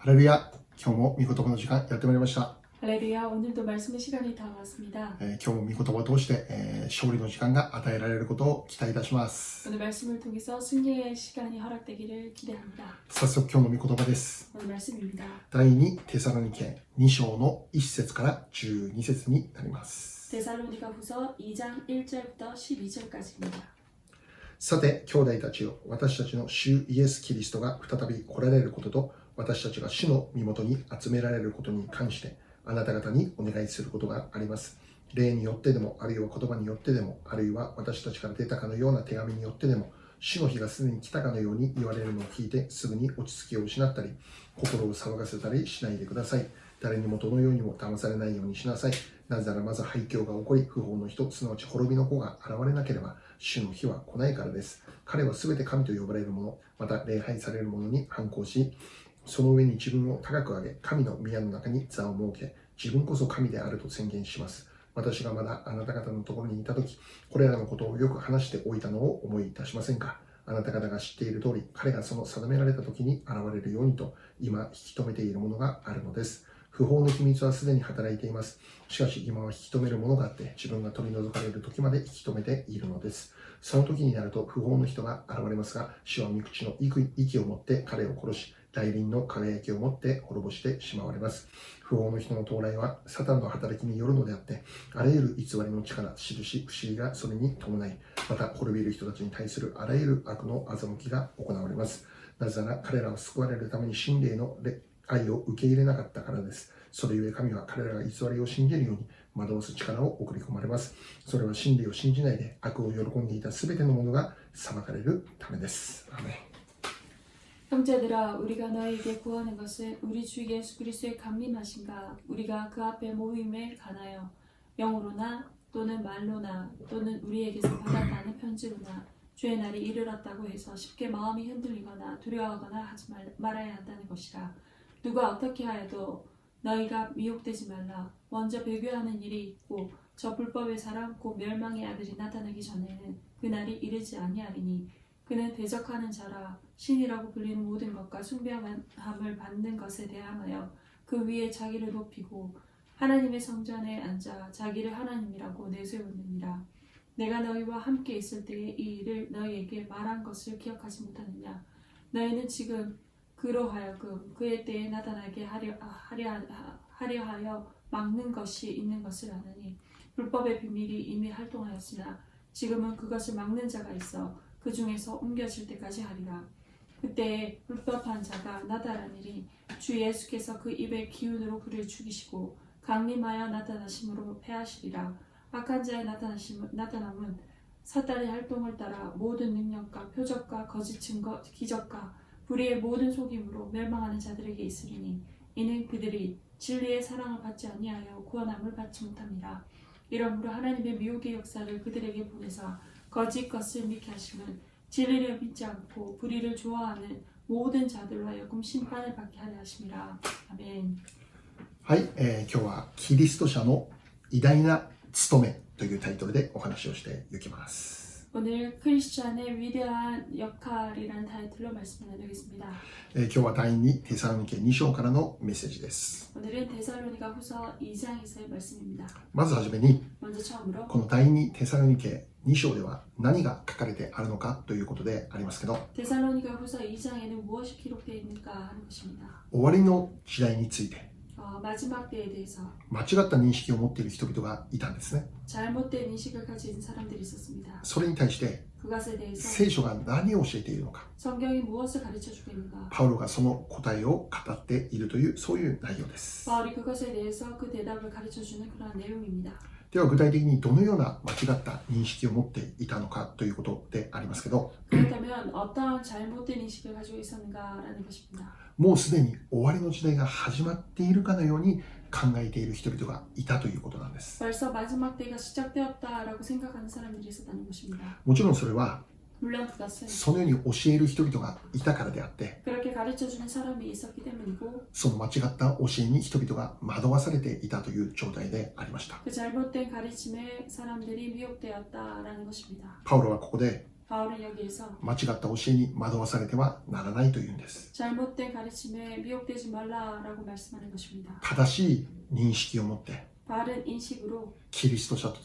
ハレルヤ、今日も御言葉の時間やってまいりました。 할렐루야, 오늘도 말씀의 시간이 다가왔습니다. 今日も御言葉を通して、勝利の時間が与えられることを期待いたします。 오늘 말씀을 통해서 승리의 시간이 허락되기를 기대합니다. 早速今日の御言葉です。 오늘 말씀입니다. 第2テサロニケ2章の1節から12節になります。 데살로니가후서 2장 1절부터 12절까지입니다. さて兄弟たちよ、私たちの主イエス・キリストが再び来られることと、私たちが主の身元に集められることに関してあなた方にお願いすることがあります。霊によってでも、あるいは言葉によってでも、あるいは私たちから出たかのような手紙によってでも、主の日がすでに来たかのように言われるのを聞いて、すぐに落ち着きを失ったり、心を騒がせたりしないでください。誰にもどのようにも騙されないようにしなさい。なぜならまず廃墟が起こり、不法の人、すなわち滅びの子が現れなければ、主の日は来ないからです。彼はすべて神と呼ばれるもの、また礼拝されるものに反抗し、その上に自分を高く上げ、神の宮の中に座を設け、自分こそ神であると宣言します。私がまだあなた方のところにいたとき、これらのことをよく話しておいたのを思い出しませんか。あなた方が知っている通り、彼がその定められたときに現れるようにと、今引き止めているものがあるのです。不法の秘密はすでに働いています。しかし今は引き止めるものがあって、自分が取り除かれる時まで引き止めているのです。その時になると不法の人が現れますが、主は御口の息を持って彼を殺し、大輪の輝きを持って滅ぼしてしまわれます。不法の人の到来はサタンの働きによるのであって、あらゆる偽りの力、印、不思議がそれに伴い、また滅びる人たちに対するあらゆる悪の欺きが行われます。なぜなら彼らは救われるために真霊の愛を受け入れなかったからです。それゆえ神は彼らが偽りを信じるように惑わす力を送り込まれます。それは真理を信じないで悪を喜んでいたすべての者が裁かれるためです。アメン。 형제들아, 우리가 너희에게 구하는 것은 우리 주 예수 그리스도의 강림하신가, 우리가 그 앞에 모임에 가나요? 영으로나 또는 말로나 또는 우리에게서 받았다는 편지로나 주의 날이 이르렀다고 해서 쉽게 마음이 흔들리거나 두려워하거나 하지 말아야 한다는 것이라. 누가 어떻게 하여도 너희가 미혹되지 말라. 먼저 배교하는 일이 있고 저 불법의 사람 곧 멸망의 아들이 나타나기 전에는 그 날이 이르지 아니하리니 그는 대적하는 자라. 신이라고 불리는 모든 것과 숭배함을 받는 것에 대하여 그 위에 자기를 높이고 하나님의 성전에 앉아 자기를 하나님이라고 내세우느니라. 내가 너희와 함께 있을 때에 이 일을 너희에게 말한 것을 기억하지 못하느냐. 너희는 지금 그로 하여금 그의 때에 나타나게 하려 하여 막는 것이 있는 것을 아느니 불법의 비밀이 이미 활동하였으나 지금은 그것을 막는 자가 있어 그 중에서 옮겨질 때까지 하리라. 그때에 불법한 자가 나타나니니 주 예수께서 그 입의 기운으로 그를 죽이시고 강림하여 나타나심으로 패하시리라. 악한 자의 나타남은 사탄의 활동을 따라 모든 능력과 표적과 거짓 증거, 기적과 불의의 모든 속임으로 멸망하는 자들에게 있으리니 이는 그들이 진리의 사랑을 받지 아니하여 구원함을 받지 못함이라. 이러므로 하나님의 미혹의 역사를 그들에게 보내사 거짓 것을 믿게 하시면 진리를 믿지 않고 불의를 좋아하는 모든 자들로 하여금 심판을 받게 하려 하심이라. 아멘. はい、今日はキリスト者の偉大な務めというタイトルでお話をしていきます。 오늘 크리스찬의 위대한 역할이라는 타이틀로 말씀을 나누겠습니다. 今日は第2テサロニケ2章からのメッセージです。 오늘은 데살로니가후서 2장에서의 말씀입니다. まずはじめに、 먼저 처음으로 この第2テサロニケ2章では何が書かれてあるのかということでありますけど、 데살로니가후서 2장에는 무엇이 기록되어 있는가 하는 것입니다. 終わりの時代について 마지막 때에 대해서 間違った認識を持っている人々がいたんですね。 잘못된 인식을 가진 사람들이 있었습니다. それに対して 그것에 대해서 聖書が何を教えているのか、 성경이 무엇을 가르쳐 주겠는가. パウロがその答えを語っているというそういう内容です。 바울이 그것에 대해서 그 대답을 가르쳐 주는 그런 내용입니다. では具体的にどのような間違った認識を持っていたのかということでありますけど、 그렇다면 어떠한 잘못된 인식을 가지고 있었는가라는 것입니다. もうすでに終わりの時代が始まっているかのように考えている人々がいたということなんです。 벌써 마지막 때가 시작되었다라고 생각하는 사람들이 있었다는 것입니다. もちろんそれは 물론 그것은 そのように教える人々がいたからであって、 그렇게 가르쳐주는 사람이 있었기 때문이고 その間違った教えに人々が惑わされていたという状態でありました。 그 잘못된 가르침에 사람들이 미혹되었다라는 것입니다. パウロはここで 바울은 여기에서 間違った教えに惑わされてはならないというんです。 잘못된 가르침에 미혹되지 말라라고 말씀하는 것입니다. 正しい認識を持って 바른 인식으로 キリスト者と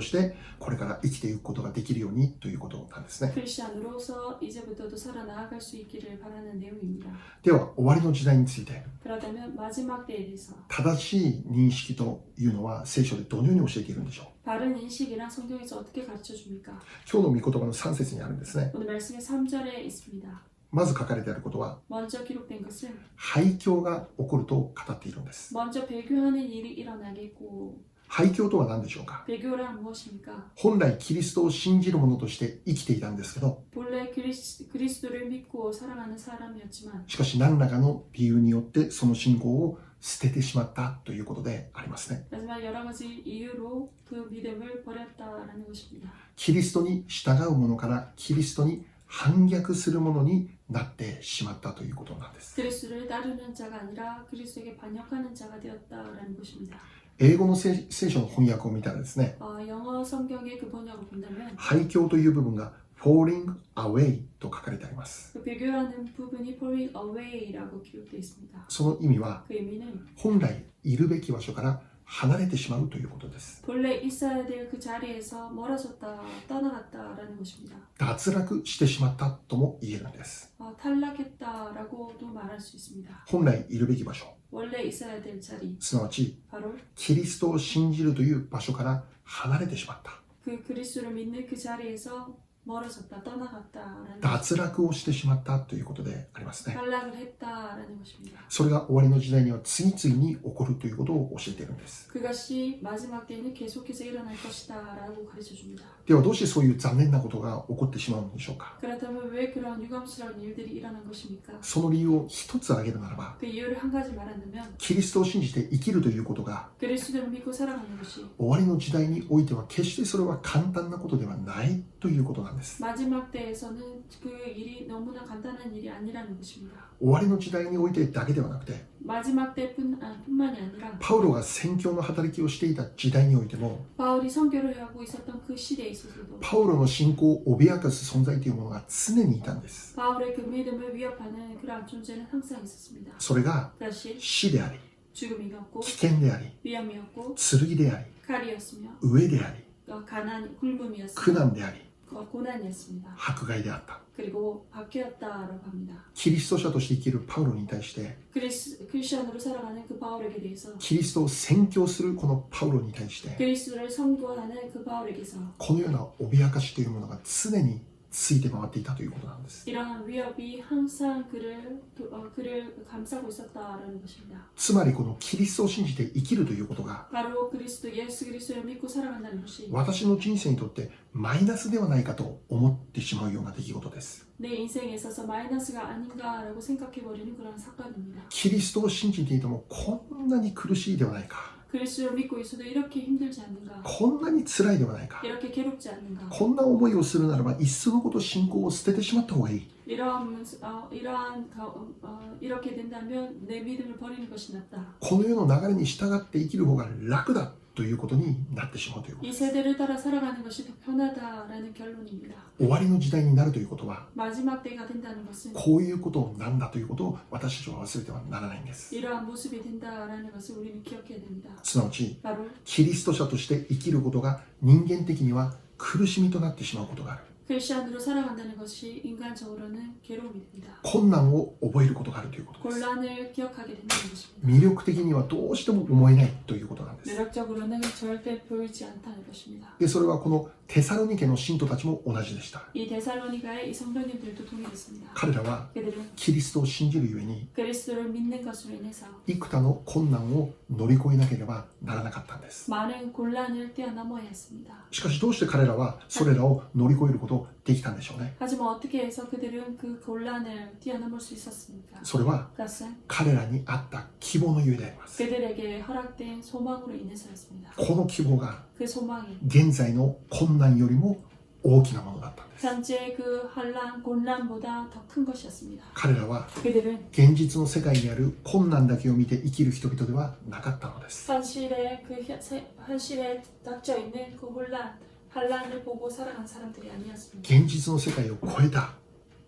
してこれから生きていくことができるようにということなんですね。 크리스천으로서 이제부터도 살아나갈 수 있기를 바라는 내용입니다. では終わりの時代について 그렇다면 마지막 때에 대해서 正しい認識というのは聖書でどのように教えているんでしょう。 바른 인식이란 성경에서 어떻게 가르쳐 줍니까? 今日の御言葉の3節にあるんですね。 오늘 말씀의 3절에 있습니다. まず書かれてあることは 먼저 기록된 것은 廃教が起こると語っているんです。 먼저 배교하는 일이 일어나겠고 廃教とは何でしょうか。 배교란 무엇입니까? 本来キリストを信じる者として生きていたんですけど、 본래 그리스도를 믿고 사랑하는 사람이었지만 しかし何らかの理由によってその信仰を捨ててしまったということでありますね。 하지만 여러 가지 이유로 그 믿음을 버렸다라는 것입니다. キリストに従う者からキリストに反逆する者になってしまったということなんです。 그리스도를 따르는 자가 아니라 그리스도에게 반역하는 자가 되었다라는 것입니다. 英語の聖書の翻訳を見たらですね、 영어 성경의 그 번역을 본다면 廃教という部分が falling away と書かれてあります。 그 배교라는 부분이 falling away라고 기록되어 있습니다. その意味は 그 의미는 本来いるべき場所から離れてしまうということです。 본래 있어야 될 그 자리에서 멀어졌다, 떠나갔다라는 것입니다. 脱落してしまったとも言えるんです。 탈락했다라고도 말할 수 있습니다. 本来いるべき場所、 원래 있어야 될 자리, すなわち 바로 キリストを信じるという場所から離れてしまった。 그 그리스도를 믿는 그 자리에서 멀어졌다, 떠나갔다라는 脱落をしてしまったということでありますね。 탈락을 했다라는 것입니다. それが終わりの時代には次々に起こるということを教えているんです。 그것이 마지막 때에는 계속해서 일어날 것이다라고 가르쳐 줍니다. ではどうしてそういう残念なことが起こってしまうのでしょうか。 그렇다면 왜 그런 유감스러운 일들이 일어난 것입니까? その理由を一つ挙げるならば、 그 이유를 한 가지 말한다면 キリストを信じて生きるということが 그리스도를 믿고 살아가는 것이 終わりの時代においては決してそれは簡単なことではないということなんです。 마지막 때에서는 그 일이 너무나 간단한 일이 아니라는 것입니다. 終わりの時代においてだけではなくて、 마지막 때뿐만이 아니라 パウロが宣教の働きをしていた時代においても、 바울이 선교를 하고 있었던 그 시대에 있어서도 パウロの信仰を脅かす存在というものが常にいたんです。 바울의 그 믿음을 위협하는 그러한 존재는 항상 있었습니다. それが 그것이 死であり、 죽음이었고 危険であり、 위험이었고 剣であり、 칼이었으며 飢えであり、 가난 苦 굴금이었으며 難であり、 고난이었습니다. 迫害であった。 그리고 박해였다라고 합니다. キリスト者として生きるパウロに対して、 크리스천으로 살아가는 그 바울에게 대해서 キリストを宣教するこのパウロに対して、 그리스도를 선고하는 그 바울에게서 このような脅かしというものが常について回っていたということなんです。 이러한 위협이 항상 그를 감싸고 있었다라는 것입니다. つまりこのキリストを信じて生きるということが 바로 예수 그리스도를 믿고 살아간다는 것이 私の人生にとってマイナスではないかと思ってしまうような出来事です。 내 인생에 있어서 마이너스가 아닌가라고 생각해버리는 그런 사건입니다. キリストを信じていてもこんなに苦しいではないか、 그리스도를 믿고 있어도 이렇게 힘들지 않는가, こんなに辛いではないか、 이렇게 괴롭지 않는가, こんな思いをするならばいっそのこと信仰を捨ててしまった方がいい。 이렇게 된다면 내 믿음을 버리는 것이 낫다. この世の流れに従って生きる方が楽だということになってしまうということ 이 です。 세대를 따라 살아가는 것이 더 편하다라는 결론입니다. 終わりの時代になるということは 마지막 때가 된다는 것은 こういうことなんだということを私たちは忘れてはならないんです。 이러한 모습이 된다라는 것을 우리는 기억해야 됩니다. すなわち 바로 キリスト者として生きることが人間的には苦しみとなってしまうことがある。 크리스천으로 살아간다는 것이 인간적으로는 괴로움이 됩니다. 困難を覚えることがあるということです。 곤란을 기억하게 된다는 것입니다. 魅力的にはどうしても思えないということなんです。 매력적으로는 절대 보이지 않다는 것입니다. で、それはこのテサロニケの信徒たちも同じでした。 이 데살로니가의 이 성도님들도 동일했습니다. 彼らは 그들은 キリストを信じるゆえに 그리스도를 믿는 것으로 인해서 幾多の困難を乗り越えなければならなかったんです。 많은 곤란을 뛰어넘어야 했습니다. しかしどうして彼らはそれらを乗り越えることできたんでしょうね。 하지만 어떻게 해서 그들은 그 곤란을 뛰어넘을 수 있었습니까? それは 그것은 彼らにあった希望のゆえであります。 그들에게 허락된 소망으로 인해서였습니다. この希望が 그 소망이 現在の困難よりも大きなものだったんです。 현재 그 곤란보다 더 큰 것이었습니다. 彼らは 그들은 現実の世界にある困難だけを見て生きる人々ではなかったのです。 현실에 닥쳐 있는 그 혼란, 환란을 보고 살아간 사람들이 아니었습니다. 現実の世界を超えた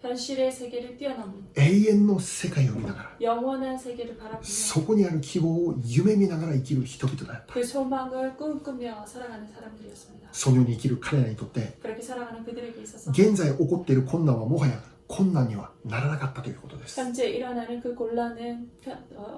현실의 세계를 뛰어넘은 永遠の世界を見ながら 영원한 세계를 そ 바라보며 こにある希望を夢見ながら生きる人々だった。 그 소망을 꿈꾸며 살아가는 사람들이었습니다. そのように生きる彼らにとって 그렇게 살아가는 그들에게 있어서 現在起こっている困難はもはや困難にはならなかったということです。 현재 일어나는 그 곤란은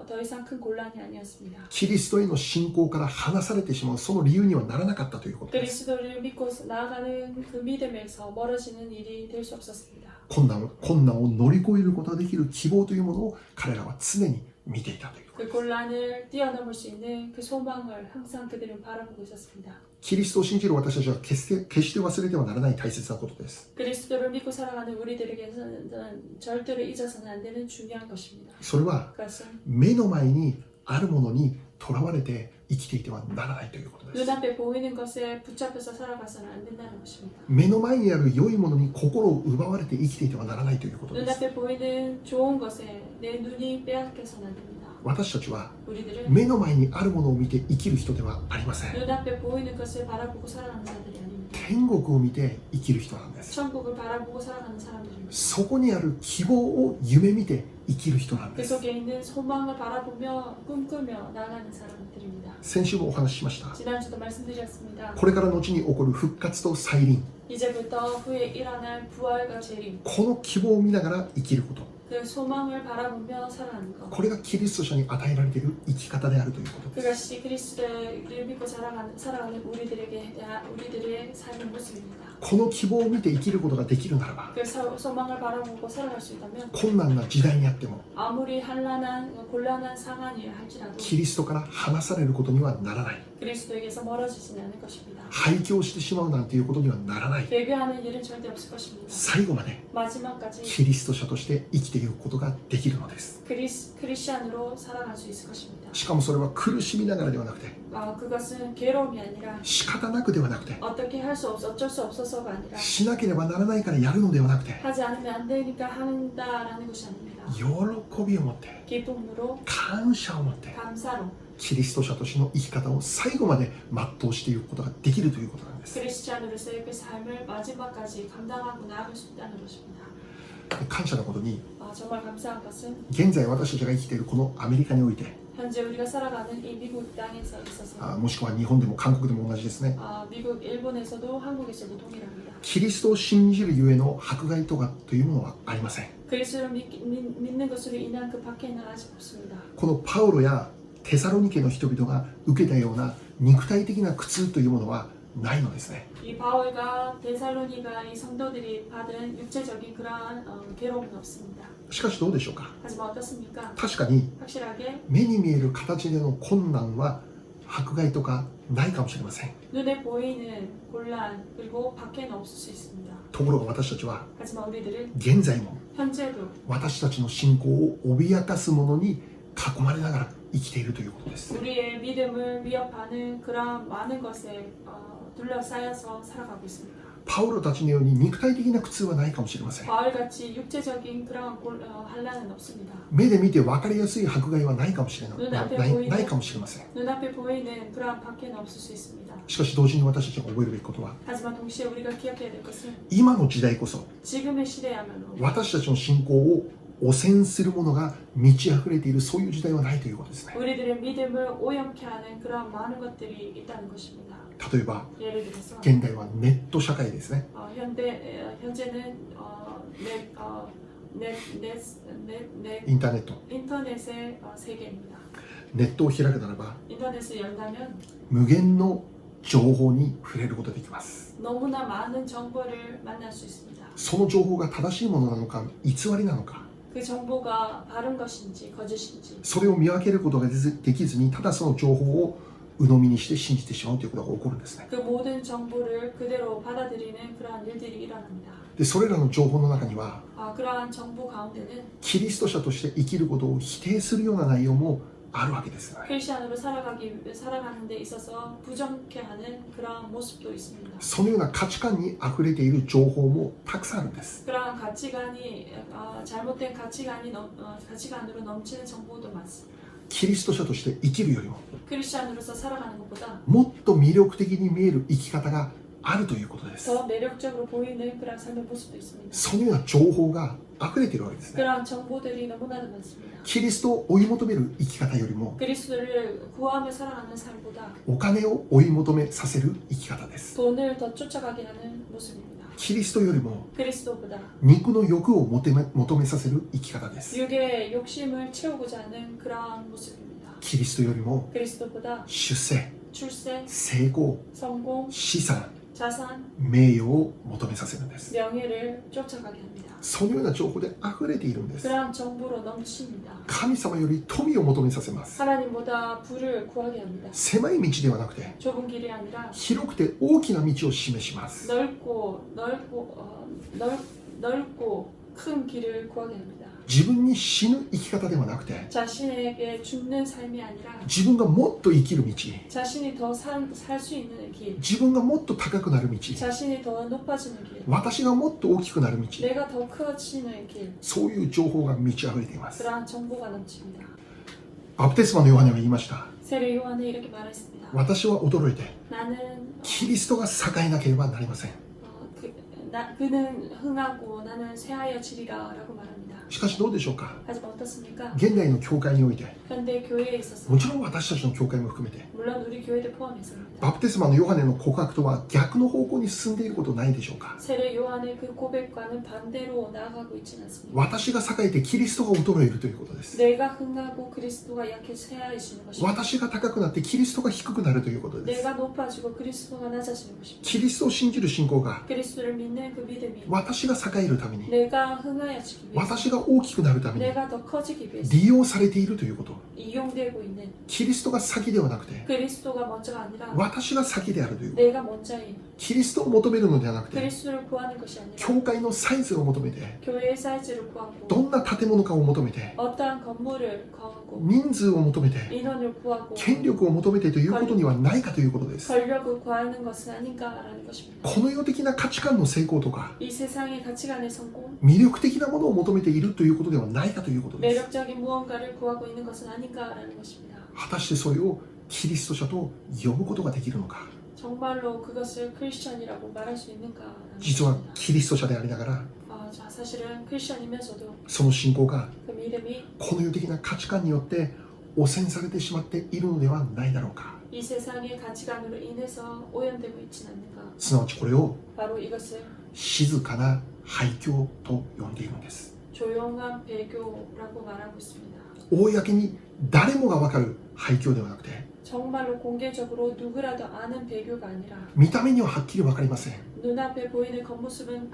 더 이상 큰 곤란이 아니었습니다. キリストへの信仰から離されてしまうその理由にはならなかったということです。 그리스도를 믿고 나아가는 그 믿음에서 멀어지는 일이 될 수 없었습니다. 困難を乗り越えることができる希望というものを彼らは常に見ていたということ 그 です。 곤란을 뛰어넘을 수 있는 그 소망을 항상 그들은 바라보고 있었습니다. キリストを信じる私たちは決して忘れてはならない大切なことです。 그리스도를 믿고 살아가는 우리들에게서는 절대로 잊어서는 안 되는 중요한 것입니다. それは 그것은 目の前にあるものにとらわれて生きていてはならないということです。 눈앞에 보이는 것에 붙잡혀서 살아가서는 안 된다는 것입니다. 目の前にある良いものに心を奪われて生きていてはならないということです。 눈앞에 보이는 좋은 것에 내 눈이 빼앗겨서는 안 됩니다. 私たちは 우리들은 目の前にあるものを見て生きる人ではありません。 눈앞에 보이는 것을 바라보고 살아가는 자들이 아닙니다. 天国を見て生きる人なんです。 천국을 바라보고 살아가는 사람들입니다. そこにある希望を夢見て生きる人なん 그 です。 속에 있는 소망을 바라보며 꿈꾸며 나가는 사람들입니다. 先週もお話ししました。 지난주도 말씀드렸습니다. これから後に起こる復活と再臨、 이제부터 후에 일어날 부활과 재림, この希望を見ながら生きること、 그 소망을 바라보며 살아가는 것. これがキリスト者に与えられている生き方であるということです。 그것이 그리스도를 믿고 살아가는 우리들의 삶의 모습입니다. この希望を見て生きることができるならば、 그 소망을 바라보고 살아갈 수 있다면 困難な時代にあっても 아무리 곤란한 상황이 할지라도 キリストから離されることにはならない。 그리스도에게서 멀어지지는 않을 것입니다. 廃墟をしてしまうなんていうことにはならない。 배교하는 일은 절대 없을 것입니다. 最後まで 마지막까지 キリスト者として生きていくことができるのです。 크리스찬으로 살아갈 수 있을 것입니다. しかもそれは苦しみながらではなくて、 그것은 괴로움이 아니라 仕方なくではなくて、 어떻게 어쩔 수 없어서가 아니라 しなければならないからやるのではなくて、 하지 않으면 안 되니까 한다라는 것이 아닙니다. 喜びを持って、 기쁨으로 感謝を持って、 감사로 キリスト者としての生き方を最後まで全うしていくことができるということなんです。 크리스찬으로서의 그 삶을 마지막까지 감당하고 나아갈 수 있다는 것입니다. 感謝のことに、 정말 감사한 것은 現在私たちが生きているこのアメリカにおいて、 현재 우리가 살아가는 이 미국 땅에서 있어서 もしくは日本でも韓国でも同じですね。 미국, 일본에서도 한국에서도 동일합니다. キリストを信じるゆえの迫害とかというものはありません。 그리스도를 믿는 것으로 인한 그 박해는 아직 없습니다. このパウロやテサロニケの人々が受けたような肉体的な苦痛というものはないのですね。 이 바울과 데살로니가 이 성도들이 받은 육체적인 그러한 괴로움은 없습니다. しかしどうでしょうか。 하지만 어떻습니까? 確かに 확실하게 目に見える形での困難は迫害とかないかもしれません。 눈에 보이는 곤란 그리고 박해는 없을 수 있습니다. ところが私たちは 하지만 우리들은 現在も 현재도 私たちの信仰を脅かすものに囲まれながら生きているということです。 우리의 믿음을 위협하는 그런 많은 것에 둘러싸여서 살아가고 있습니다. パウロたちのように肉体的な苦痛はないかもしれません。 바울같이 육체적인 그런 환란은 없습니다. 目で見て分かりやすい迫害はないかもしれない。 눈앞에 ない 보이는 かもしれません。 눈앞에 보이는 그런 박해는 없을 수 있습니다. しかし同時に私たちが覚えるべきことは、 하지만 동시에 우리가 기억해야 될 것은 今の時代こそ 지금의 시대야말로 私たちの信仰を汚染するものが満ち溢れている、そういう時代はないということですね。 우리들의 믿음을 오염케 하는 그런 많은 것들이 있다는 것입니다. 例えば 예를 들어서 現代はネット社会ですね。 현재는 インターネット。 인터넷의 세계입니다. ネットを開くならば 인터넷을 연다면 無限の情報に触れることができます。 너무나 많은 정보를 만날 수 있습니다. その情報が正しいものなのか偽りなのか、 그 정보가 바른 것인지 거짓인지 それを見分けることができずに、ただその情報を鵜呑みにして信じてしまうということが起こるんですね。 그 모든 정보를 그대로 받아들이는 그러한 일들이 일어납니다. でそれらの情報の中には 그러한 정보 가운데는 キリスト者として生きることを否定するような内容もあるわけですね。 크리스천으로 살아가는 데 있어서 부정케 하는 그러한 모습도 있습니다. そのような価値観にあふれている情報もたくさんあるんです。 그러한 가치관이 잘못된 가치관으로 넘치는 정보도 많습니다. キリスト者として生きるよりも 크리스천으로서 살아가는 것보다 もっと魅力的に見える生き方があるということです。 더 매력적으로 보이는 그런 삶의 모습도 있습니다. そのような情報が溢れているわけですね。 그런 정보들이 너무나도 많습니다. キリストを追い求める生き方よりも 그리스도를 구하며 살아가는 삶보다 お金を追い求めさせる生き方です。 돈을 더 쫓아가게 하는 모습입니다. キリストよりも 그리스도보다 肉の欲を求めさせる生き方です。 육의 욕심을 채우고자 하는 그러한 모습입니다. キリストよりも 그리스도보다 出世、 출세, 成功、 성공, 資産、 자산, 名誉を求めさせるんです。 명예를 쫓아가게 합니다. そのような情報で溢れているんです。 그러한 정보로 넘칩니다. 神様より富を求めさせます。 하나님보다 부를 구하게 합니다. 狭い道ではなくて 좁은 길이 아니라 広くて大きな道を示します。 넓고 큰 길을 구하게 합니다. 自分に死ぬ生き方ではなくて 자신에게 죽는 삶이 아니라 自分がもっと生きる道、 자신이 더 살 수 있는 길, 自分がもっと高くなる道、 자신이 더 높아지는 길, 私がもっと大きくなる道、 내가 더 커지는 길, そういう情報が満ち溢れています。 그러한 정보가 넘칩니다. バプテスマのヨハネは言いました。 세례 요한은 이렇게 말했습니다. 私は驚いて 나는 キリストが栄えなければなりません。 그는 흥하고 나는 쇠하여지리라라고 말합니다. しかしどうでしょうか。 하지만 어떻습니까? 現代の教会において 현대 교회에 있어서 もちろん私たちの教会も含めて 물론 우리 교회들 포함해서입니다. バプテスマのヨハネの告白とは逆の方向に進んでいることないでしょうか。 세례 요한의 그 고백과는 반대로 나아가고 있지는 않습니다. 私が栄えてキリストが衰えるということです。 내가 흥하고 그리스도가 약해 쇠하여지는 것입니다. 私が高くなってキリストが低くなるということです。 내가 높아지고 그리스도가 낮아지는 것입니다. キリストを信じる信仰が 그리스도를 믿는 그 믿음이 私が栄えるために 내가 흥하여지기 위해서 私が大きくなるために 내가 더 커지기 위해서 利用されているということ。 이용되고 있는 キリストが先ではなくて 그리스도가 먼저가 아니라 私が先であるということ。 내가 먼저인 キリストを求めるのではなくて 그리스도를 구하는 것이 아니라 教会のサイズを求めて 교회의 사이즈를 구하고 どんな建物かを求めて 어떠한 건물을 구하고 人数を求めて 인원을 구하고 権力を求めてということにはないかということです。 권력을 구하는 것은 아닌가라는 것입니다. この世的な価値観の成功とか 이 세상의 가치관의 성공, 魅力的なものを求めているということではないかということです。 매력적인 무언가를 구하고 있는 것은 아닌가라는 것입니다. 果たしてそれをキリスト者と呼ぶことができるのか。 정말로 그것을 크리스천이라고 말할 수 있는가라는 実は 것입니다. キリスト者でありながら 사실은 크리스천이면서도 その信仰が 그 믿음이 この世的な価値観によって汚染されてしまっているのではないだろうか。 이 세상의 가치관으로 인해서 오염되고 있지는 않는가. すなわちこれを 바로 이것을 静かな廃墟と呼んでいるんです。 조용한 배교라고 말하고 있습니다. 公に誰もが分かる廃墟ではなくて 정말로 공개적으로 누구라도 아는 배교가 아니라 見た目にははっきり分かりません。 눈앞에 보이는 겉모습은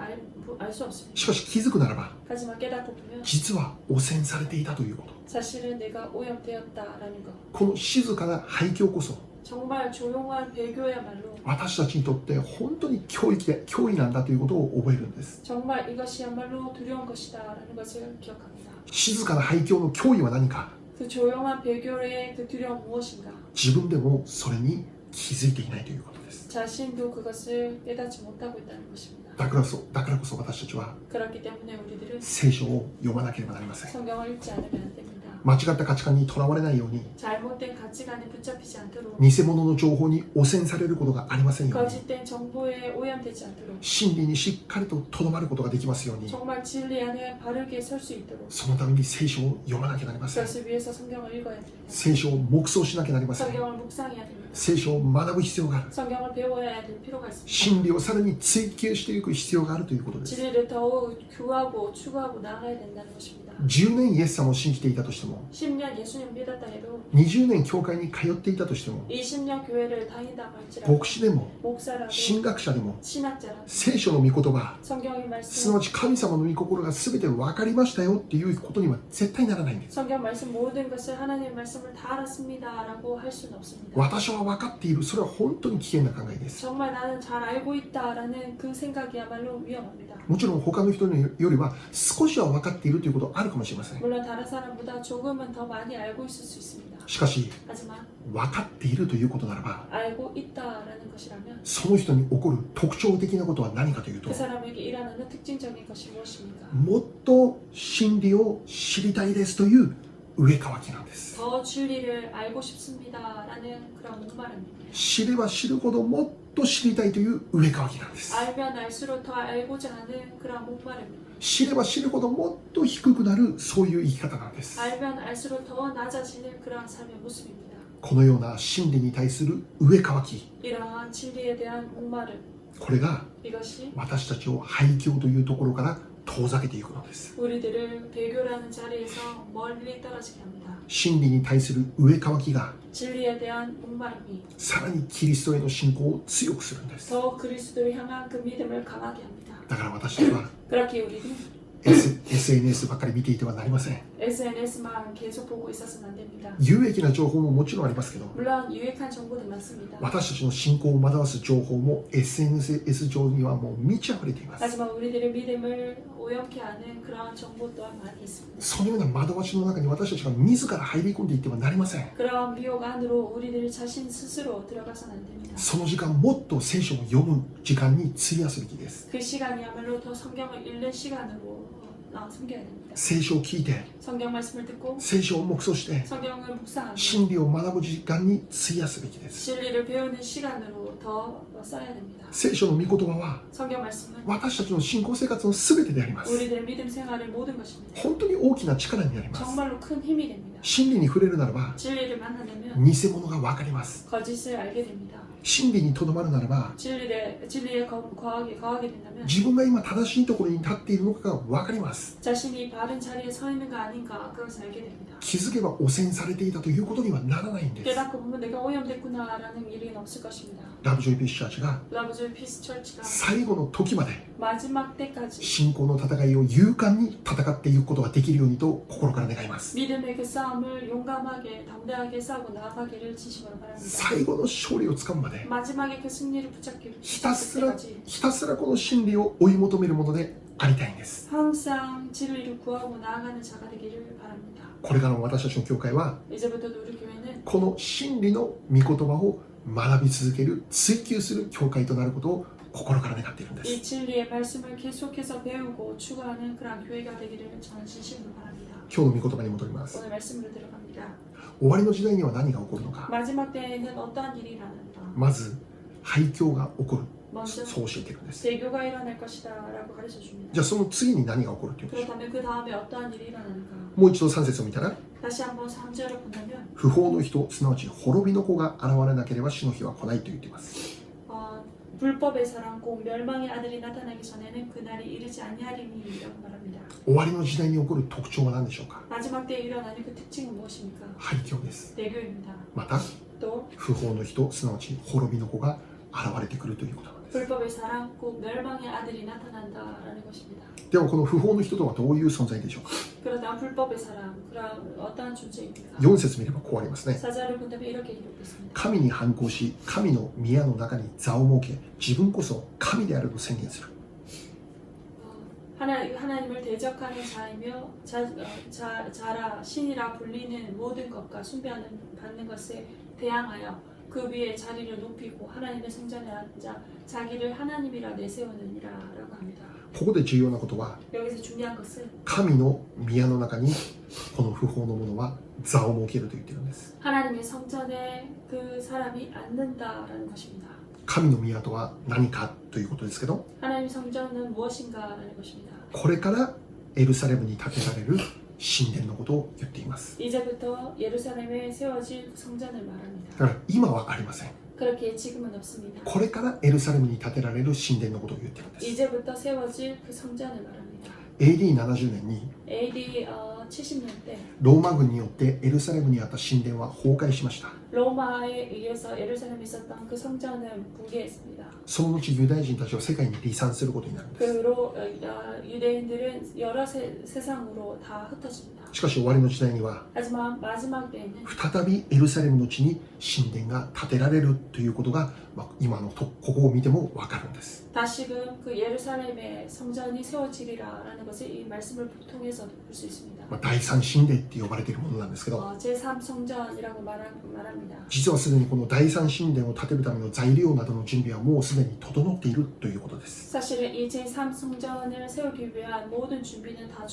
알 수 없습니다. しかし気づくならば 하지만 깨닫고 보면 実は汚染されていたということ。 사실은 내가 오염되었다라는 것. この静かな廃墟こそ 정말 조용한 배교야말로 私たちにとって本当に脅威なんだということを覚えるんです。 정말 이것이야말로 두려운 것이다라는 것을 기억합니다. 静かな廃墟の脅威は何か。 그 조용한 배교의 그 두려움 무엇인가? 自分でもそれに気づいていないということです。 자신도 그것을 깨닫지 못하고 있다는 것입니다. だからこそ私たちは 그렇기 때문에 우리들은 聖書を読まなければなりません。 성경을 읽지 않으면 안 됩니다. 間違った価値観にとらわれないように 잘못된 가치관에 붙잡히지 않도록 偽物の情報に汚染されることがありませんように 거짓된 정보에 오염되지 않도록 真理にしっかりととどまることができますように 정말 진리 안에 바르게 설 수 있도록 そのために聖書を読まなきゃなりません。 그것을 위해서 성경을 읽어야 됩니다. 聖書を黙想しなきゃなりません。 성경을 묵상해야 됩니다. 聖書を学ぶ必要がある。 성경을 배워야 될 필요가 있습니다. 真理をさらに追求していく必要があるということです。 진리를 더욱 구하고 추구하고 나아가야 된다는 것입니다. 10年イエス様を信じていたとしても 10년 예수님 믿었다 해도 20年教会に通っていたとしても 20년 교회를 다닌다고 할지라도 牧師でも 목사라도 神学者でも 신학자라도 聖書の御言葉 성경의 すな 말씀 わち神様の御心が全て分かりましたよっていうことには絶対ならないんです。 성경 말씀 모든 것을 하나님의 말씀을 다 알았습니다라고 할 수는 없습니다. 私は分かっている。それは本当に危険な考えです。 정말 나는 잘 알고 있다라는 그 생각이야말로 위험합니다. もちろん他の人よりは少しは分かっているということはあるかもしれません。 물론 다른 사람보다 조금은 더 많이 알고 있을 수 있습니다. しかし 하지만 分かっているということならば 알고 있다라는 것이라면 その人に起こる特徴的なことは何かというと 그 사람에게 일어나는 특징적인 것이 무엇입니까? もっと真理を知りたいですという上乾きなんです。 더 진리를 알고 싶습니다라는 그런 목마름입니다. 知れば知るほどもっと知りたいという上乾きなんです。 알면 알수록 더 알고자 하는 그런 목마름입니다. 知れば知るほどもっと低くなるそういう生き方なんです。 알면 알수록 더 낮아지는 그런 삶의 모습입니다. このような真理に対する上乾き、 이러한 진리에 대한 목마름, これが 이것이 私たちを廃墟というところから遠ざけていくのです。 우리들을 배교라는 자리에서 멀리 떨어지게 합니다. 真理に対する上乾きが 진리에 대한 목마름이 さらにキリストへの信仰を強くするんです。 더 그리스도를 향한 그 믿음을 강하게 합니다. だから私たちは 그렇게 우리는 SNS ばっかり見ていてはなりません。 SNS만 계속 보고 있어서는 안 됩니다. 有益な情報ももちろんありますけど、 물론 유익한 정보도 많습니다. 私たちの信仰を惑わす情報も SNS 上にはもう満ち溢れています。 하지만 우리들의 믿음을 오염케 하는 그러한 정보 또한 많이 있습니다. そのような惑わしの中に私たちが自ら入り込んでいってはなりません。 그러한 미혹 안으로 우리들이 자신 스스로 들어가서는 안 됩니다. その時間もっと聖書を読む時間に費やすべきです。 그 시간이야말로 더 성경을 읽는 시간으로 섬겨야 됩니다. 聖書を聞いて、 성경 말씀을 듣고 聖書を黙想して、 성경을 묵상하고 真理を学ぶ時間に費やすべきです。 진리를 배우는 시간으로 더 써야 됩니다. 聖書の御言葉は 성경 말씀은 私たちの信仰生活の全てであります。 우리들의 믿음 생활의 모든 것입니다. 本当に大きな力になります。 정말로 큰 힘이 됩니다. 真理に触れるならば 진리를 만나려면 偽物が分かります。 거짓을 알게 됩니다. 真理にとどまるならば 진리에 거하게 된다면 自分が今正しいところに立っているのかが分かります。 자신이 바른 자리에 서 있는가 아닌가 그것을 알게 됩니다. 気づけば汚染されていたということにはならないんです。 깨닫고 보면 내가 오염됐구나라는 일이 없을 것입니다. ラブジョイピースチャーチが 러브조이 피스 철치가 最後の時まで 마지막 때까지 信仰の戦いを勇敢に戦っていくことができるようにと心から願います。 믿음의 그 싸움을 용감하게 담대하게 싸우고 나아가기를 진심으로 바랍니다. 最後の勝利をつかむまで 마지막에 그 승리를 붙잡기 ひたすら 때까지 この真理を追い求めるものでありたいんです。 항상 진리를 구하고 나아가는 자가 되기를 바랍니다. これからも私たちの教会は 이제부터도 우리 교회는 この真理の御言葉を学び続ける追求する教会となることを心から願っているんで 이 す。 진리의 말씀을 계속해서 배우고 추구하는 그런 교회가 되기를 저는 진심으로 바랍니다. 今日の御言葉に戻ります。 오늘 말씀으로 들어갑니다. 終わりの時代には何が起こるのか。 마지막 때에는 어떠한 일이 일어난다. まず廃墟が起こる。 먼저 そう教えているんです。 대교가 일어날 것이다 라고 가르쳐 줍니다. じゃあその次に何が起こるというんでしょ 그렇다면 그 다음에 어떠한 일이 일어나는가. う。もう一度3節を見たら、 다시 한번 3절을 본다면 不法の人、すなわち滅びの子が現れなければ死の日は来ないと言っています。 불법의 사랑 곧 멸망의 아들이 나타나기 전에는 그날이 이르지 아니하리니라고 말합니다. 終わりの時代に起こる特徴は何でしょうか。 마지막 때에 일어나는 그 특징은 무엇입니까? 廃墟です。 대교입니다. また 또 不法の人、すなわち滅びの子が現れてくるということなんです。 불법의 사랑 곧 멸망의 아들이 나타난다라는 것입니다. ではこの不法の人とはどういう存在でしょうか。 그렇다면 불법의 사랑 그럼 어떠한 존재입니까? 4節見ればこうありますね。 사자를 본다면 이렇게 기록됐습니다. 神に反抗し、神の宮の中に座を設け、自分こそ神であると宣言する。 하나님을 대적하는 자이며 자라 신이라 불리는 모든 것과 숭배하는 받는 것에 대항하여 그 위에 자리를 높이고 하나님의 성전에 앉아 자기를 하나님이라 내세우느니라라고 합니다. ここで重要なことは、 여기서 중요한 것은 神の宮の中にこの不法の者は座を設けると言っているんです。 하나님의 성전에 그 사람이 앉는다라는 것입니다. 神の宮とは何かということですけど、 하나님의 성전은 무엇인가라는 것입니다. これからエルサレムに建てられる神殿のことを言っています。 이제부터 예루살렘에 세워질 성전을 말합니다. だから今はありません。 그렇게 지금은 없습니다. これからエルサレムに建てられる神殿のことを言っているんです。 이제부터 세워질 그 성전을 말합니다. AD70 年に AD 70년 때 ローマ軍によってエルサレムにあった神殿は崩壊しました。 로마에 의해서 예루살렘에 있었던 그 성전은 붕괴했습니다. その後ユダヤ人たちは世界に離散することになるんです。 그 후로 유대인들은 여러 세상으로 다 흩어집니다. しかし終わりの時代には 하지만 마지막 때에는 再びエルサレムの地に神殿が建てられるということが、今のここを見ても分かるんです。 다시금 그 예루살렘의 성전이 세워지리라라는 것을 이 말씀을 통해서 볼 수 있습니다. 第三神殿って呼ばれているものなんですけど、 제3성전이라고 말합니다. 합니다. 実はすでにこの第三神殿を建てるための材料などの準備はもうすでに整っているということです。 사실은 이 제3성전을 세우기 위한 모든 준비는 다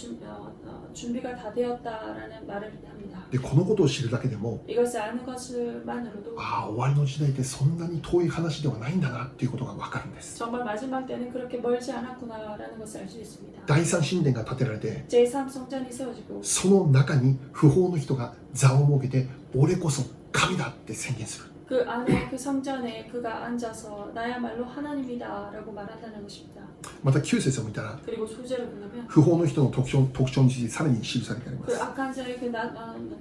준비가 다 되었다라는 말을 합니다. で、このことを知るだけでも、 이것을 아는 것만으로도 ああ、終わりの時代ってそんなに遠い話ではないんだなっていうことがわかるんです。 정말 마지막 때는 그렇게 멀지 않았구나라는 것을 알 수 있습니다. 第三神殿が建てられて、 제3성전이 세워지고 その中に不法の人が座を設けて、俺こそ神だって宣言する。 그 안에 그 성전에 그가 앉아서 나야말로 하나님이다라고 말한다는 것입니다. また9節を見たら、 그리고 소절을 보면 不法の人の特徴についてさらに記されてありま 그 す。 악한 자의 그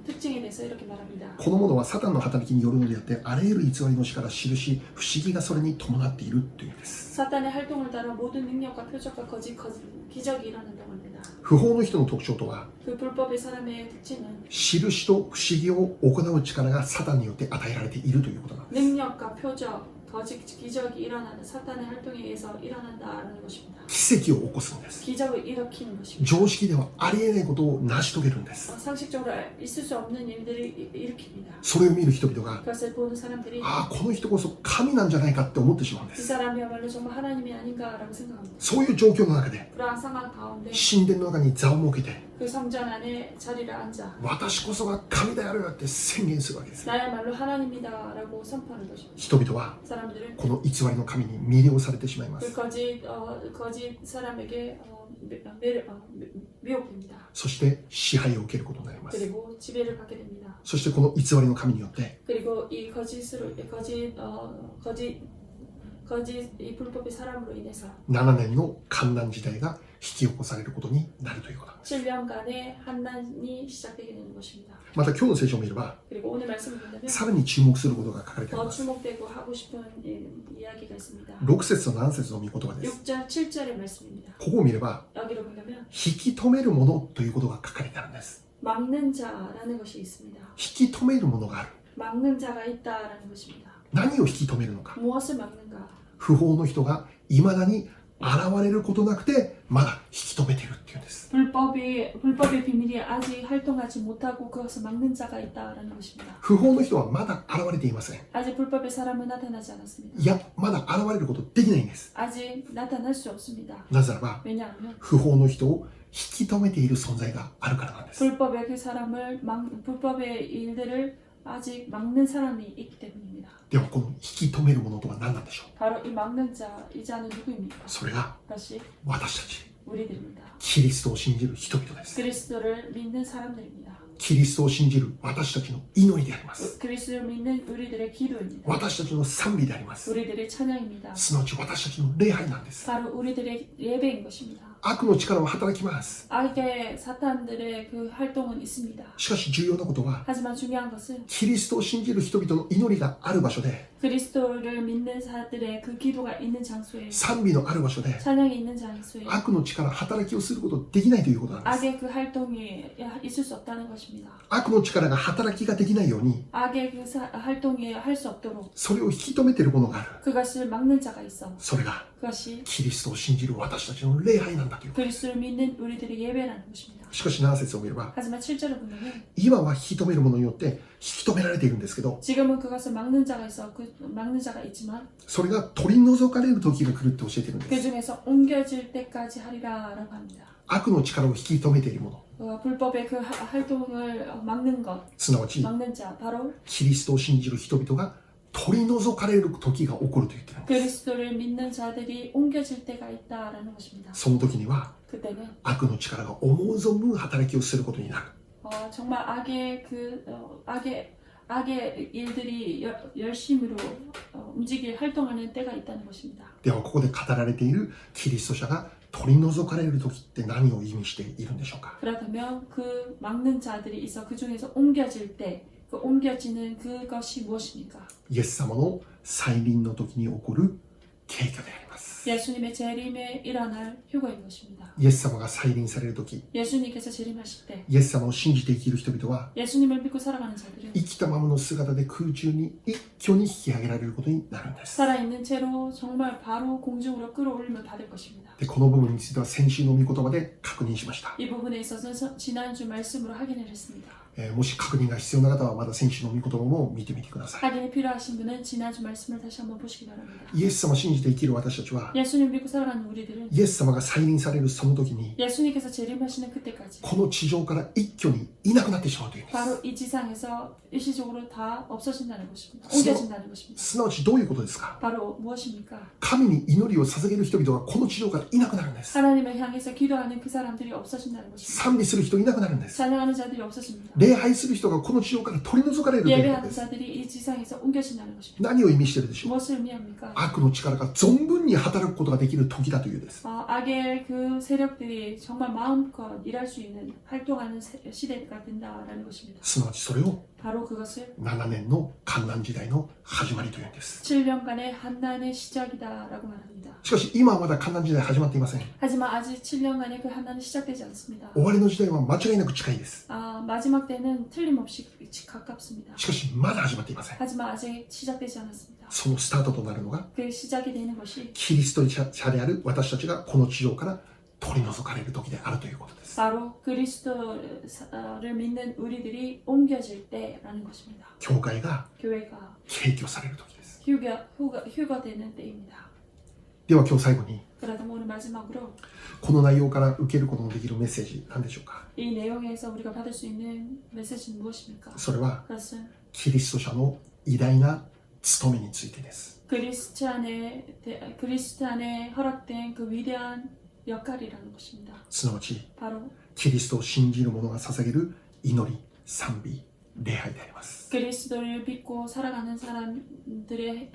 특징에 대해서 이렇게 말합니다. このものはサタンの働きによるのであって、あらゆる偽りの死から印、不思議がそれに伴っているというんです。 사탄의 활동을 따라 모든 능력과 표적과 기적이 일어난다고 합니다. 不法の人の特徴とは、 그 불법의 사람의 특징은 印と不思議を行う力がサタンによって与えられているということなんです。 능력과 표적, 기적이 일어나는 사탄의 활동에 의해서 일어난다는 것입니다. 奇跡を起こすんです。 기적을 일으키는 것입니다. 常識ではありえないことを成し遂げるんです。 상식적으로 있을 수 없는 일들을 일으킵니다. それを見る人々が、 그것을 보는 사람들이 ああ、この人こそ神なんじゃないかって思ってしまうんで 이 す。 사람이야말로 정말 하나님이 아닌가라고 생각합니다. そういう状況の中で、 그러한 상황 가운데 神殿の中に座を設けて、 그 성전 안에 자리를 앉아 私こそが神であるよって宣言するわけです。 나야말로 하나님이다라고 선포하는 것입니다. 人々は 사람들은 この偽りの神に魅了されてしまいま 그 す。 거짓 사람에게 미혹됩니다. そして支配を受けることになります。 그리고 지배를 받게 됩니다. そしてこの偽りの神によって、 그리고 이 이 불법의 사람으로 인해서 7年の観難時代が引き起こされることになるということなんです。 7년간의 한난이 시작되게 되는 것입니다. また今日の聖書を見れば、 그리고 오늘 말씀을 본다면 さらに注目することが書かれてあり 더 ます。 주목되고 하고 싶은 이야기가 있습니다. 6節と7節の御言葉です。 6절, 7절의 말씀입니다. ここを見れば、 여기로 보면 引き止めるものということが書かれてあるんです。 막는 자라는 것이 있습니다. 引き止めるものがある。 막는 자가 있다라는 것입니다. 何を引き止めるのか。 무엇을 막는가? 不法の人が未だに現れることなくて、まだ引き止めているっていうんです。 불법의 비밀이 아직 활동하지 못하고 그것을 막는 자가 있다라는 것입니다. 不法の人はまだ現れていません。 아직 불법의 사람은 나타나지 않았습니다. いや、まだ現れることできないんです。 아직 나타날 수 없습니다. なぜならば、 왜냐하면 不法の人を引き止めている存在があるからなんです。 불법의 그 사람을 불법의 일들을 아직 막는 사람이 있기 때문입니다. では、この引き止めるものとは何なんでしょう。 바로 이 막는 자, 이 자는 누구입니까? それが 그것이 私たち、 우리들입니다. キリストを信じる人々です。 그리스도를 믿는 사람들입니다. キリストを信じる私たちの祈りであります。 그리스도를 믿는 우리들의 기도입니다. 私たちの賛美であります。 우리들의 찬양입니다. すなわち私たちの礼拝なんです。 바로 우리들의 예배인 것입니다. 悪の力は働きます。 악의 사탄들의 그 활동은 있습니다. しかし重要なことは、 하지만 중요한 것은 キリストを信じる人々の祈りがある場所で、 그리스도를 믿는 자들의 그 기도가 있는 장소에 賛美のある場所で、 찬양이 있는 장소에 悪の力、働きをすることできないということなんです。 악의 그 활동이 있을 수 없다는 것입니다. 悪の力が働きができないように、 악의 그 활동이 할 수 없도록 それを引き止めているものがある。 그것을 막는 자가 있어. それが 그것이 キリストを信じる私たちの礼拝なんだという。 그리스도를 믿는 우리들의 예배라는 것입니다. しかし7節を見れば、 하지만 7절을 보면 今は引き止めるものによって引き止められているんですけど、 지금은 그것을 막는 자가 있어. 그 막는 자가 있지만 それが取り除かれる時が来るって教えているん 그 です。 중에서 옮겨질 때까지 하리라라고 합니다. 悪の力を引き止めているもの、 불법의 그 활동을 막는 것, すなわち 막는 자, 바로 キリストを信じる人々が取り除かれる時が起こると言っているんです。 그리스도를 믿는 자들이 옮겨질 때가 있다라는 것입니다. その時には 그때는 悪の力が思う存分働きをすることになる。 정말 악의 일들이 열심으로 움직일 활동하는 때가 있다는 것입니다. ではここで語られているキリスト者が取り除かれる時って何を意味しているんでしょうか。 그렇다면 그 막는 자들이 있어 그 중에서 옮겨질 때 그 옮겨지는 그것이 무엇입니까? イエス様の再臨の時に起こる景挙であります。 예수님의 재림에 일어날 휴거인 것입니다. イエス様が再臨される時、 예수님께서 재림하실 때 イエス様を信じて生きる人々は 예수님을 믿고 살아가는 자들은 生きたままの姿で空中に一挙に引き上げられることになるんです。 살아있는 채로 정말 바로 공중으로 끌어올림을 받을 것입니다. で、この部分については先週の御言葉で確認しました。 이 부분에 있어서 지난주 말씀으로 확인을 했습니다. もし確認が必要な方はまだ先週の御言葉も見てみてください。 확인이 필요하신 분은 지난주 말씀을 다시 한번 보시기 바랍니다. イエス様を信じて生きる私たちは 예수님 믿고 살아가는 우리들은 イエス様が再臨されるその時に 예수님께서 재림하시는 그때까지 この地上から一挙にいなくなってしまうというんです。 바로 이 지상에서 일시적으로 다 없어진다는 것입니다. 옮겨진다는 것입니다. すなわちどういうことですか？ 바로 무엇입니까? 神に祈りを捧げる人々がこの地上からいなくなるんです。 하나님을 향해서 기도하는 그 사람들이 없어진다는 것입니다. 賛美する人いなくなるんです。 찬양하는 자들이 없어집니다. 礼拝する人がこの地上から取り除かれるということで 예배하는 す。 자들이 이 지상에서 옮겨진다는 것입니다. 何を意味しているでしょう？ 무엇을 의미합니까? 悪の力が存分に働くことができる時だというです。 악의 그 세력들이 정말 마음껏 일할 수 있는 활동하는 시대가 된다라는 것입니다. すなわちそれを 바로 그것을 7年の観難時代の始まりというんです。 7년간의 한난의 시작이다라고 말합니다. しかし今はまだ観難時代始まっていません。 하지만 아직 7년간의 그 한난은 시작되지 않습니다. 終わりの時代は間違いなく近いです。 마지막 때는 틀림없이 가깝습니다. しかしまだ始まっていません。 하지만 아직 시작되지 않았습니다. そのスタートとなるのが 그 시작이 되는 것이 キリスト者である私たちがこの地上から取り除かれる時であるということです。 바로 그리스도를 믿는 우리들이 옮겨질 때라는 것입니다. 教会が 교회가 敬虚される時です。 휴거되는 때입니다. では今日最後に 그러다 오늘 마지막으로 この内容から受けることのできるメッセージ何でしょうか？ 이 내용에서 우리가 받을 수 있는 메시지는 무엇입니까? それは 그것은 キリスト者の偉大な務めについてです。 그리스도 안에 허락된 그 위대한 역할이라는 것입니다. すなわち 바로 キリストを信じる者が捧げる祈り、賛美、礼拝であります。 그리스도를 믿고 살아가는 사람들의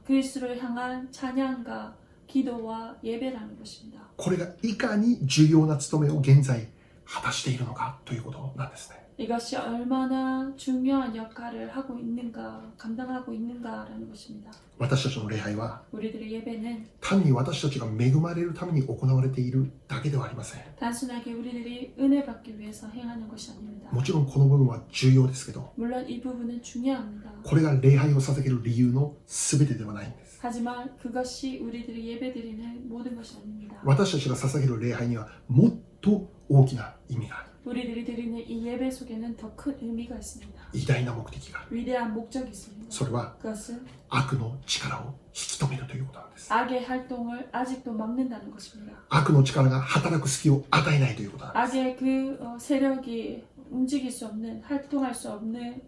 그리스도를 향한 찬양과 기도와 예배라는 것입니다. これがいかに重要な務めを現在果たしているのかということなんですね。 이것이 얼마나 중요한 역할을 하고 있는가, 감당하고 있는가라는 것입니다. 私たちの礼拝は 우리들의 예배는 単に私たちが恵まれるために行われているだけではありません。 단순하게 우리들이 은혜 받기 위해서 행하는 것이 아닙니다. もちろんこの部分は重要ですけど、 물론 이 부분은 중요합니다. これが礼拝を捧げる理由の全てではないんです。 하지만 그것이 우리들이 예배드리는 모든 것이 아닙니다. 私たちが捧げる礼拝にはもっと大きな意味がある。 우리들이 드리는 이 예배 속에는 더 큰 의미가 있습니다. 偉大な目的がある。 위대한 목적이 있습니다. それは 그것은 悪の力を引き止めるということなんです。 악의 활동을 아직도 막는다는 것입니다. 悪の力が働く隙を与えないということなんです。 악의 그 세력이 움직일 수 없는, 활동할 수 없는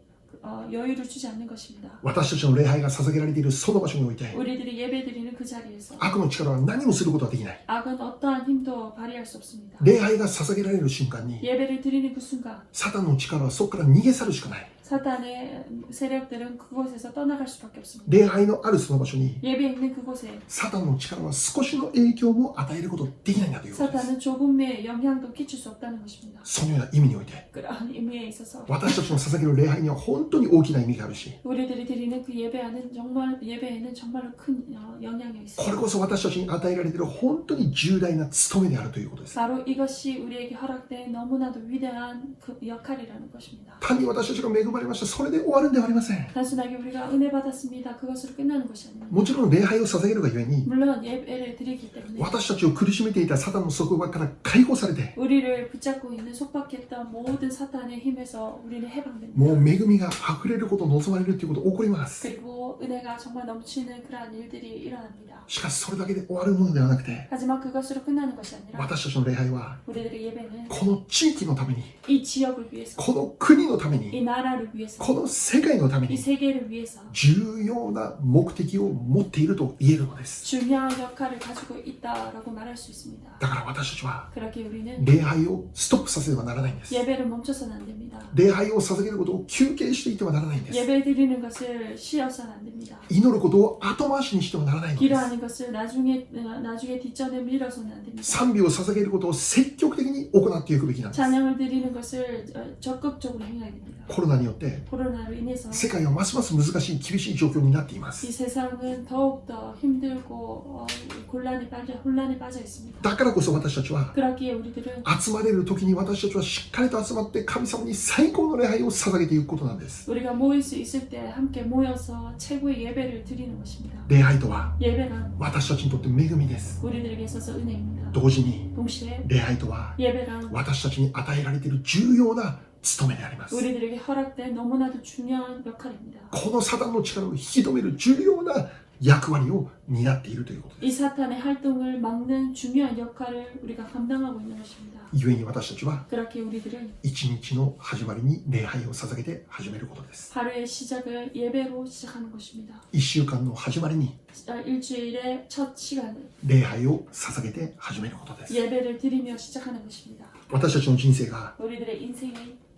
여유를 주지 않는 것입니다. 私たちの礼拝が捧げられているその場所において 우리들이 예배드리는 그 자리에서 悪の力は何もすることはできない。 악은 어떠한 힘도 발휘할 수 없습니다. 礼拝が捧げられる瞬間に 예배를 드리는 그 순간 サタンの力はそこから逃げ去るしかない。 사탄의 세력들은 그곳에서 떠나갈 수밖에 없습니다. 礼拝のあるその場所に 예배 있는 그곳에 サタンの力は少しの影響も与えることできないんだということです。 사탄은 조금의 영향도 끼칠 수 없다는 것입니다. そのような意味において 그러한 의미에 있어서 私たちの捧げる礼拝には本当に大きな意味があるし、 우리들이 드리는 그 예배에는 정말로 큰 영향이 こ 있습니다. れこそ私たちに与えられている本当に重大な務めであるということです。 바로 이것이 우리에게 허락된 너무나도 위대한 그 역할이라는 것입니다. 単に私たちが恵まれました、それで終わるんではありません。 단순하게 우리가 은혜 받았습니다. 그것으로 끝나는 것이 아닙니다. もちろん礼拝を捧げるがゆえに 물론 예배를 드리기 때문에 私たちを苦しめていたサタンの束縛から解放されて、 우리를 붙잡고 있는 속박했던 모든 사탄의 힘에서 우리는 해방됩니다. もう恵みが溢れることを望まれるということが起こります。 그리고 은혜가 정말 넘치는 그러한 일들이 일어납니다. しかしそれだけで終わるものではなくて、 하지만 그것으로 끝나는 것이 아니라 私たちの礼拝は 우리들의 예배는 この地域のために、 이 지역을 위해서 この国のため 이 に、 나라를 위해서 この世界のため 이 に 세계를 위해서 重要な目的を持っていると言えるのです。 중요한 역할을 가지고 있다라고 말할 수 있습니다. だから私たちは 그렇게 우리는 礼拝をストップさせてはならないんです。 예배를 멈춰서는 안 됩니다. 礼拝を捧げることを休憩していてはならないんです。 예배 드리는 것을 쉬어서는 안 됩니다. 祈ることを後回しにしてはならないのです。 기도하는 것을 나중에 뒷전에 밀어서는 안 됩니다. 賛美を捧げることを積極的に行っていくべきなんです。 찬양을 드리는 것을 적극적으로 행해야 됩니다. コロナによって 코로나로 인해서 世界はますます難しい厳しい状況になっていま 이 す。 세상은 더욱더 힘들고 혼란에 빠져 있습니다. だからこそ私たちは 그렇기에 우리들은 集まれる時に私たちはしっかりと集まって神様に最高の礼拝を捧げていくことなんです。 우리가 모일 수 있을 때 함께 모여서 최고의 예배를 드리는 것입니다. 礼拝とは 예배란 私たちにとって恵みです。 우리들에게 있어서 은혜입니다. 同時に 동시에 礼拝とは 예배란 私たちに与えられている重要な務めであります。 우리들에게 허락된 너무나도 중요한 역할입니다. このサタンの力を引き止める重要な役割を担っているということで 이 す。 사탄의 활동을 막는 중요한 역할을 우리가 감당하고 있는 것입니다. 故に私たちは 그렇게 우리들은 一日の始まりに礼拝を捧げて始めることです。 하루의 시작을 예배로 시작하는 것입니다. 一週間の始まりに 일주일의 첫 시간을 礼拝を捧げて始めることです。 예배를 드리며 시작하는 것입니다. 私たちの人生が 우리들의 인생이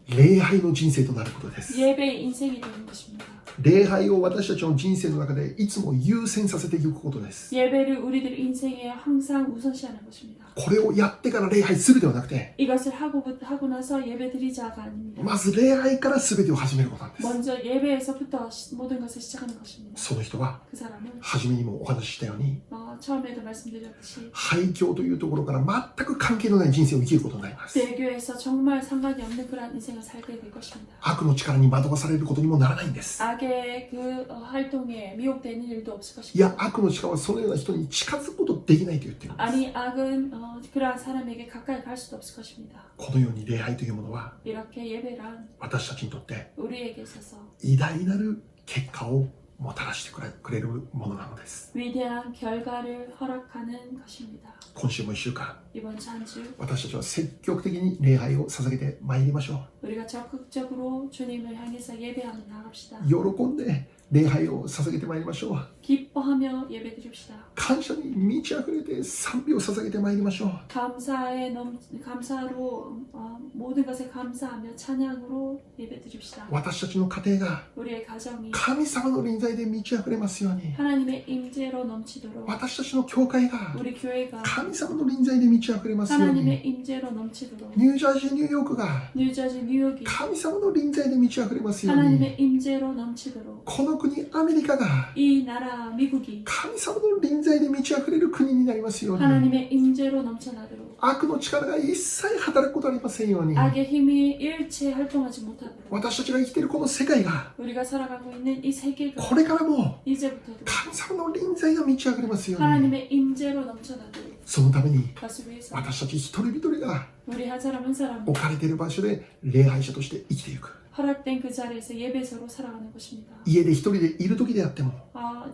礼拝の人生となることです。 예배의 인생이 되는 것입니다. 礼拝を私たちの人生の中でいつも優先させていくことです。 예배를 우리들 인생에 항상 우선시하는 것입니다. これをやってから礼拝するではなくて、 이것을 하고 나서 예배 드리자가 아닙니다. まず礼拝から全てを始めることなんです。 먼저 예배에서부터 모든 것을 시작하는 것입니다. その人は 그 사람은 初めにもお話ししたように、 처음에도 말씀드렸듯이 廃教というところから全く関係のない人生を生きることになります。 대교에서 정말 상관이 없는 그러한 인생을 살게 될 것입니다. 悪の力に惑わされることにもならないんです。 악의 그 활동에 미혹되는 일도 없을 いや、 것입니다. 悪の力はそのような人に近づくことできないと言っているんです。 아니 악은 그러한 사람에게 가까이 갈 수도 없을 것입니다. このように礼拝というものは 이렇게 예배란 私たちにとって 우리에게 있어서 偉大なる結果をもたらしてくれるものなのです。 위대한 결과를 허락하는 것입니다. 今週も1週間 이번 주 한 주 私たちは積極的に礼拝を捧げてまいりましょ 우리가 적극적으로 주님을 향해서 예배하며 나갑시다. う。喜んで礼拝を捧げてまいりましょう。 기뻐하며 예배 드립시다. 感謝に満ち溢れて賛美を捧げてまいりましょう。 감사로 모든 것에 감사하며 찬양으로 예배 드립시다. 私たちの家庭が 우리의 가정이 神様の臨在で満ち溢れますように、 하나님의 임재로 넘치도록 私たちの教会が 우리 교회가 神様の臨在で満ち溢れますように、 하나님의 임재로 넘치도록 ニュージャージー、ニューヨークが 뉴저지 뉴욕이 神様の臨在で満ち溢れますように、 하나님의 임재로 넘치도록 この国アメリカが 이 나라 미국이 神様の臨在で満ち溢れる国になりますように、 하나님의 임재로 넘쳐나도록 悪の力が一切働くことありませんように、 악의 힘이 일체 활동하지 못하도록 私たちが生きているこの世界が 우리가 살아가고 있는 이 세계가 これからも 이제부터도 神様の臨在が満ち溢れますように、 하나님의 임재로 넘쳐나도록 そのために 그것을 위해서 私たち一人一人が 우리 한 사람 한 사람 置かれている場所で礼拝者として生きていく。 허락된 그 자리에서 예배서로 살아가는 것입니다. 家で一人でいる時であっても、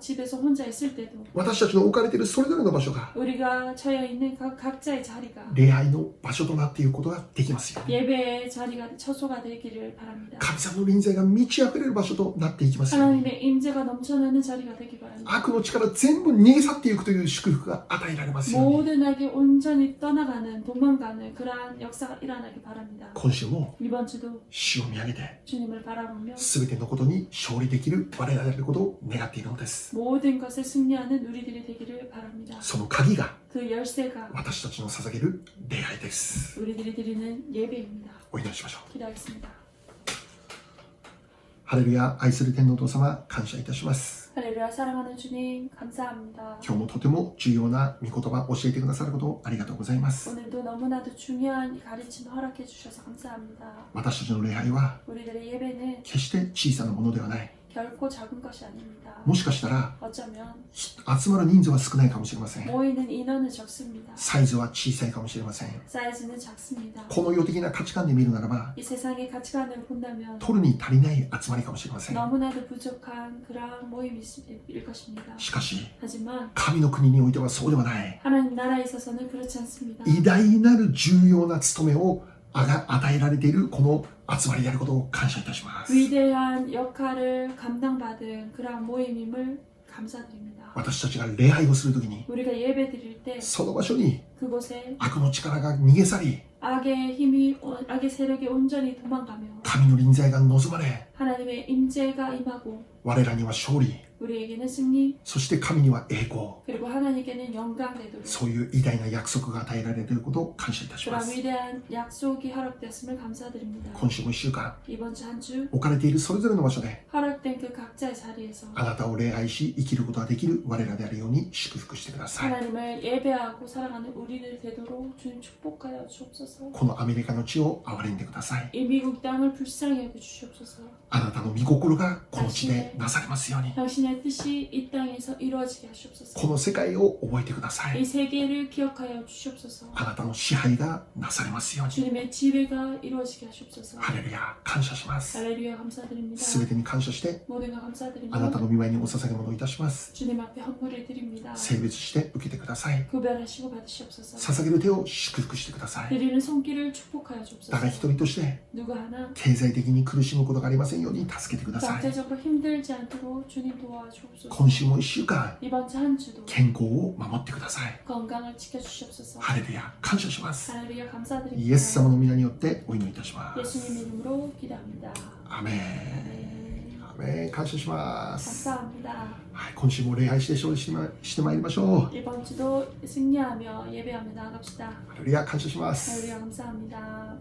집에서 혼자 있을 때도 私たちの置かれているそれぞれの場所が 우리가 처해 있는 각자의 자리가 礼拝の場所となっていくことができますように、 예배의 자리가 처소가 되기를 바랍니다. 神様の臨在が満ち溢れる場所となっていきますように、 하나님의 임재가 넘쳐나는 자리가 되기 바랍니다. 悪の力全部逃げ去っていくという祝福が与えられますように、 모든 악이 온전히 떠나가는 도망가는 그러한 역사가 일어나기 바랍니다. 今週も 이번 주도 主を見上げて 주님을 바라보며 全てのことに勝利できる我々であることを願っているのです。 모든 것을 승리하는 우리들이 되기를 바랍니다. その鍵が 그 열쇠가 私たちの捧げる礼拝です。 우리들이 드리는 예배입니다. お祈りしましょう。 기도하겠습니다. ハレルヤ、愛する天皇お父様、感謝いたします。 할렐루야 사랑하는 주님 감사합니다. 今日もとても重要な御言葉を教えてくださることをありがとうございます。 오늘도 너무나도 중요한 가르침을 허락해 주셔서 감사합니다. 私たちの礼拝は 우리들의 예배는 決して小さなものではない。 결코 작은 것이 아닙니다. もしかしたら 어쩌면 集まる人数は少ないかもしれません。 모이는 인원은 적습니다. サイズは小さいかもしれません。 사이즈는 작습니다. この世的な価値観で見るならば 이 세상의 가치관을 본다면 取るに足りない集まりかもしれません。 너무나도 부족한 그러한 모임일 것입니다. しかし 하지만 神の国においてはそうではない。 하나님 나라에 있어서는 그렇지 않습니다. 偉大なる重要な務めを与えられているこの集まりであることを感謝いたします。 위대한 역할을 감당받은 그러한 모임임을 감사드립니다. 私たちが礼拝をするときに 우리가 예배 드릴 때 その場所に 그곳에 悪の力が逃げ去り 악의 세력이 온전히 도망가며 神の臨在が望まれ 하나님의 임재가 임하고 我らには勝利 우리에게는 승리 そして神には栄光 그리고 하나님께는 영광 되도록 そういう偉大な約束が与えられていることを感謝いたしま 그런 す。 위대한 약속이 허락되었음을 감사드립니다. 今週も1週間 이번 주 한 주 置かれているそれぞれの場所で 허락된 기록된 그 각자의 자리에서 あなたを礼拝し生きることができる我らであるように祝福してください。 하나님을 예배하고 살아가는 우리들 되도록 주님 축복하여 주옵소서. このアメリカの地を憐れんでください。 이 미국 땅을 불쌍히 여겨 주시옵소서. あなたの御心がこの地でなされますように。 당신의 뜻이 이 땅에서 이루어지게 하시옵소서. この世界を覚えてくださ 이 い。 세계를 기억하여 주시옵소서. あなたの支配がなされますように。 주님의 지배가 이루어지게 하시옵소서. ハレルヤ、感謝します。 할렐루야 감사드립니다. すべてに感謝して 모든 것 あな 감사드립니다. たの御前にお捧げ物をいたします。 주님 앞에 헌물을 드립니다. 性別して受けてください。 구별하시고 받으시옵소서. 捧げる手を祝福してください。 드리는 손길을 축복하여 だが 주옵소서. 一人として 누구 하나 経済的に苦しむことがありませんように助けてください。 경제적으로 힘들지 않도록 주님 도와주옵소서. 今週も1週間 이번 주 한 주도 健康を守ってください。 건강을 지켜주시옵소서. ハレルヤ、感謝します。 할렐루야 イ 감사드립니다. エス様の皆によってお祈りいたします。 예수님 이름으로 기도합니다. アメン。アメン。感謝します。 감사합니다. はい、今週も礼拝して勝利してまいりましょう。 이번 주도 승리하며 예배하며 나아갑시다. ハレルヤ、感謝します。 할렐루야 감사합니다.